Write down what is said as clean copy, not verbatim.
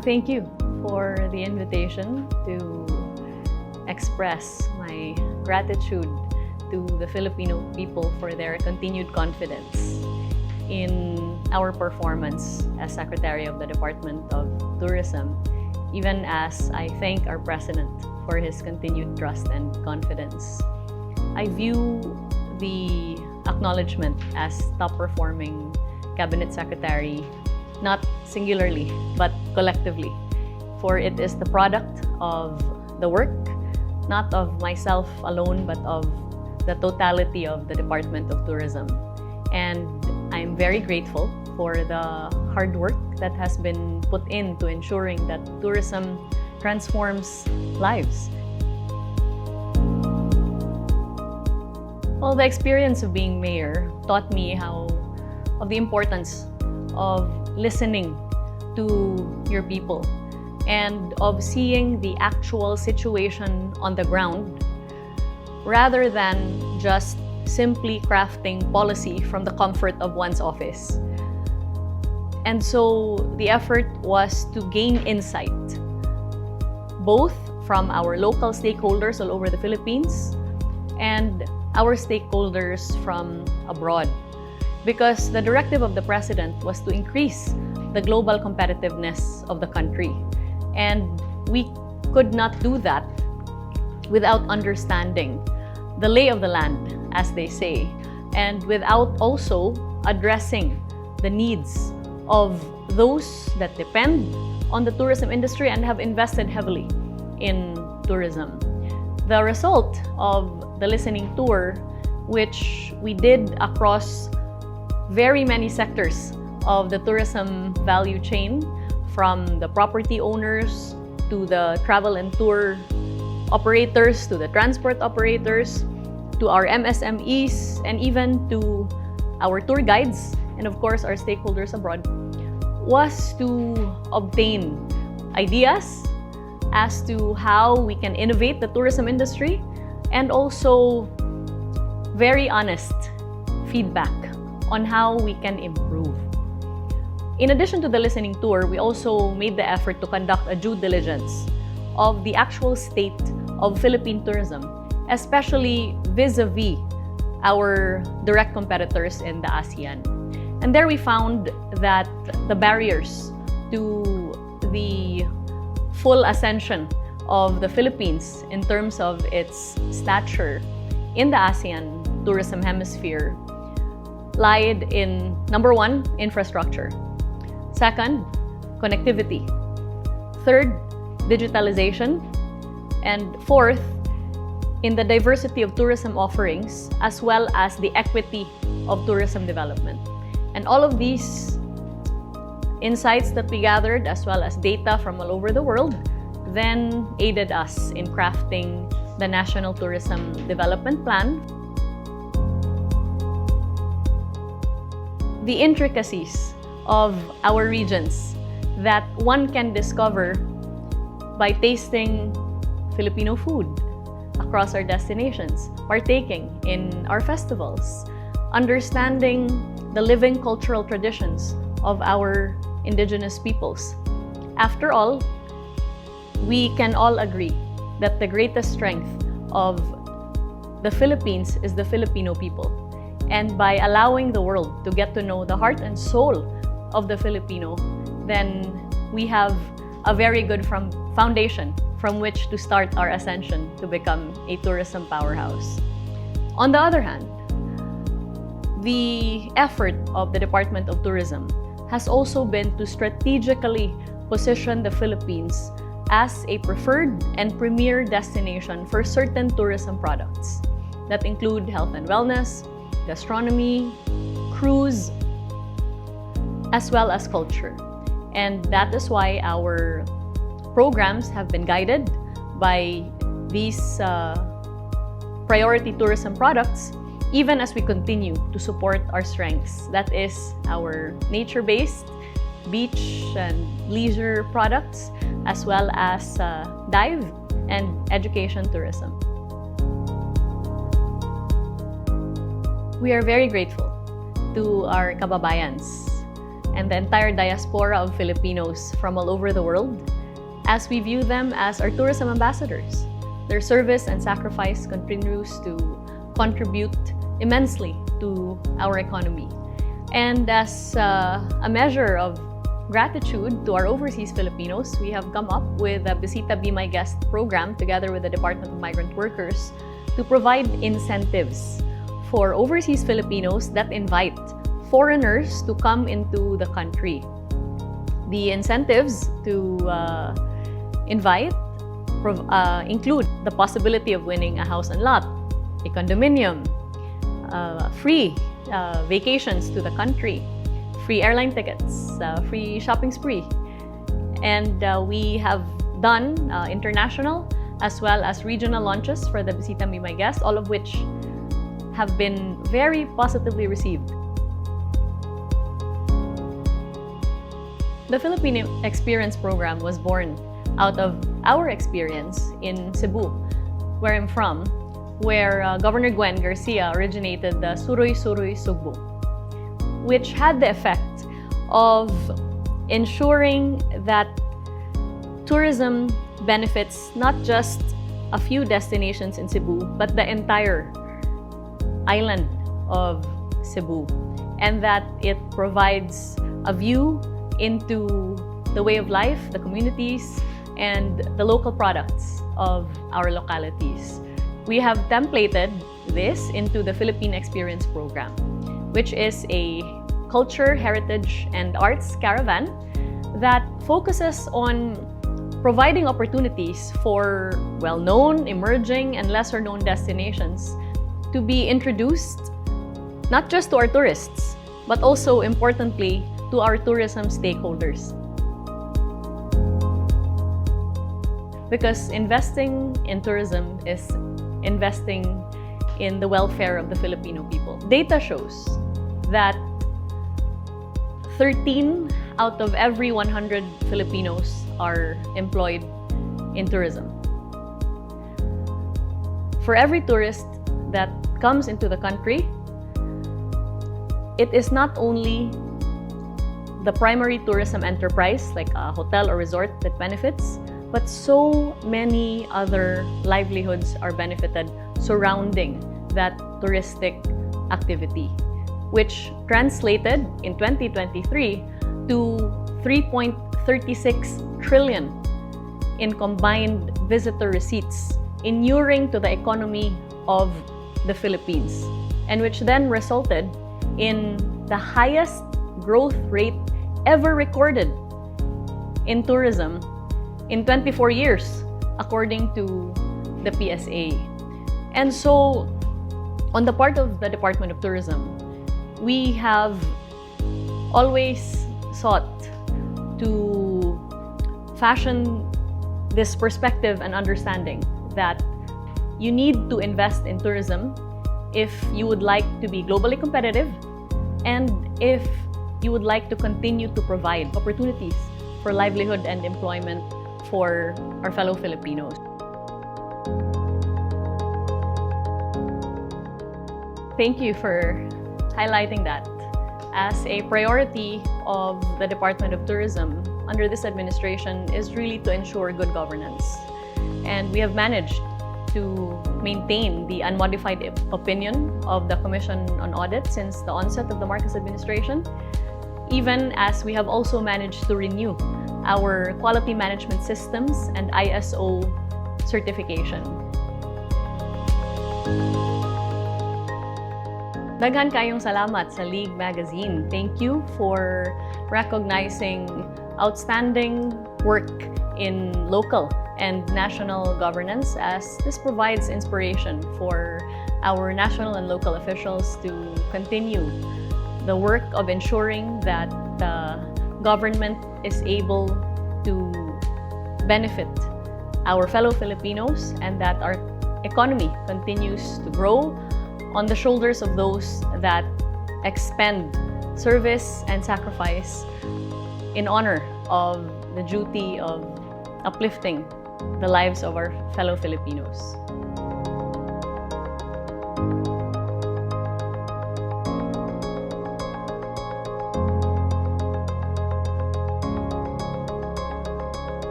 Well, thank you for the invitation to express my gratitude to the Filipino people for their continued confidence in our performance as Secretary of the Department of Tourism, even as I thank our President for his continued trust and confidence. I view the acknowledgement as top-performing Cabinet Secretary not singularly, but collectively, for it is the product of the work, not of myself alone, but of the totality of the Department of Tourism. And I'm very grateful for the hard work that has been put into ensuring that tourism transforms lives. Well, the experience of being mayor taught me of the importance of listening to your people and of seeing the actual situation on the ground rather than just simply crafting policy from the comfort of one's office. And so the effort was to gain insight, both from our local stakeholders all over the Philippines and our stakeholders from abroad. Because the directive of the President was to increase the global competitiveness of the country. And we could not do that without understanding the lay of the land, as they say, and without also addressing the needs of those that depend on the tourism industry and have invested heavily in tourism. The result of the listening tour, which we did across very many sectors of the tourism value chain, from the property owners to the travel and tour operators, to the transport operators, to our MSMEs, and even to our tour guides, and of course our stakeholders abroad, was to obtain ideas as to how we can innovate the tourism industry and also very honest feedback on how we can improve. In addition to the listening tour, we also made the effort to conduct a due diligence of the actual state of Philippine tourism, especially vis-a-vis our direct competitors in the ASEAN. And there we found that the barriers to the full ascension of the Philippines in terms of its stature in the ASEAN tourism hemisphere lied in, number one, infrastructure. Second, connectivity. Third, digitalization. And fourth, in the diversity of tourism offerings, as well as the equity of tourism development. And all of these insights that we gathered, as well as data from all over the world, then aided us in crafting the National Tourism Development Plan. The intricacies of our regions that one can discover by tasting Filipino food across our destinations, partaking in our festivals, understanding the living cultural traditions of our indigenous peoples. After all, we can all agree that the greatest strength of the Philippines is the Filipino people. And by allowing the world to get to know the heart and soul of the Filipino, then we have a very good foundation from which to start our ascension to become a tourism powerhouse. On the other hand, the effort of the Department of Tourism has also been to strategically position the Philippines as a preferred and premier destination for certain tourism products that include health and wellness, gastronomy, cruise, as well as culture. And that is why our programs have been guided by these priority tourism products, even as we continue to support our strengths. That is our nature-based beach and leisure products, as well as dive and education tourism. We are very grateful to our kababayans and the entire diaspora of Filipinos from all over the world, as we view them as our tourism ambassadors. Their service and sacrifice continues to contribute immensely to our economy. And as a measure of gratitude to our overseas Filipinos, we have come up with a Bisita Be My Guest program together with the Department of Migrant Workers to provide incentives for overseas Filipinos that invite foreigners to come into the country. The incentives to invite include the possibility of winning a house and lot, a condominium, free vacations to the country, free airline tickets, free shopping spree. And we have done international as well as regional launches for the Bisita Be My Guest, all of which have been very positively received. The Philippine Experience Program was born out of our experience in Cebu, where I'm from, where Governor Gwen Garcia originated the Suroy Suroy Sugbo, which had the effect of ensuring that tourism benefits not just a few destinations in Cebu, but the entire island of Cebu, and that it provides a view into the way of life, the communities, and the local products of our localities. We have templated this into the Philippine Experience Program, which is a culture, heritage, and arts caravan that focuses on providing opportunities for well-known, emerging, and lesser-known destinations to be introduced not just to our tourists, but also, importantly, to our tourism stakeholders. Because investing in tourism is investing in the welfare of the Filipino people. Data shows that 13 out of every 100 Filipinos are employed in tourism. For every tourist that comes into the country, it is not only the primary tourism enterprise, like a hotel or resort, that benefits, but so many other livelihoods are benefited surrounding that touristic activity, which translated in 2023 to 3.36 trillion in combined visitor receipts, inuring to the economy of the Philippines, and which then resulted in the highest growth rate ever recorded in tourism in 24 years, according to the PSA. And so, on the part of the Department of Tourism, we have always sought to fashion this perspective and understanding that you need to invest in tourism if you would like to be globally competitive and if you would like to continue to provide opportunities for livelihood and employment for our fellow Filipinos. Thank you for highlighting that. As a priority of the Department of Tourism under this administration is really to ensure good governance. And we have managed to maintain the unmodified opinion of the Commission on Audit since the onset of the Marcos administration, even as we have also managed to renew our quality management systems and ISO certification. Daghan kayong salamat sa League Magazine. Thank you for recognizing outstanding work in local and national governance, as this provides inspiration for our national and local officials to continue the work of ensuring that the government is able to benefit our fellow Filipinos and that our economy continues to grow on the shoulders of those that expend service and sacrifice in honor of the duty of uplifting the lives of our fellow Filipinos.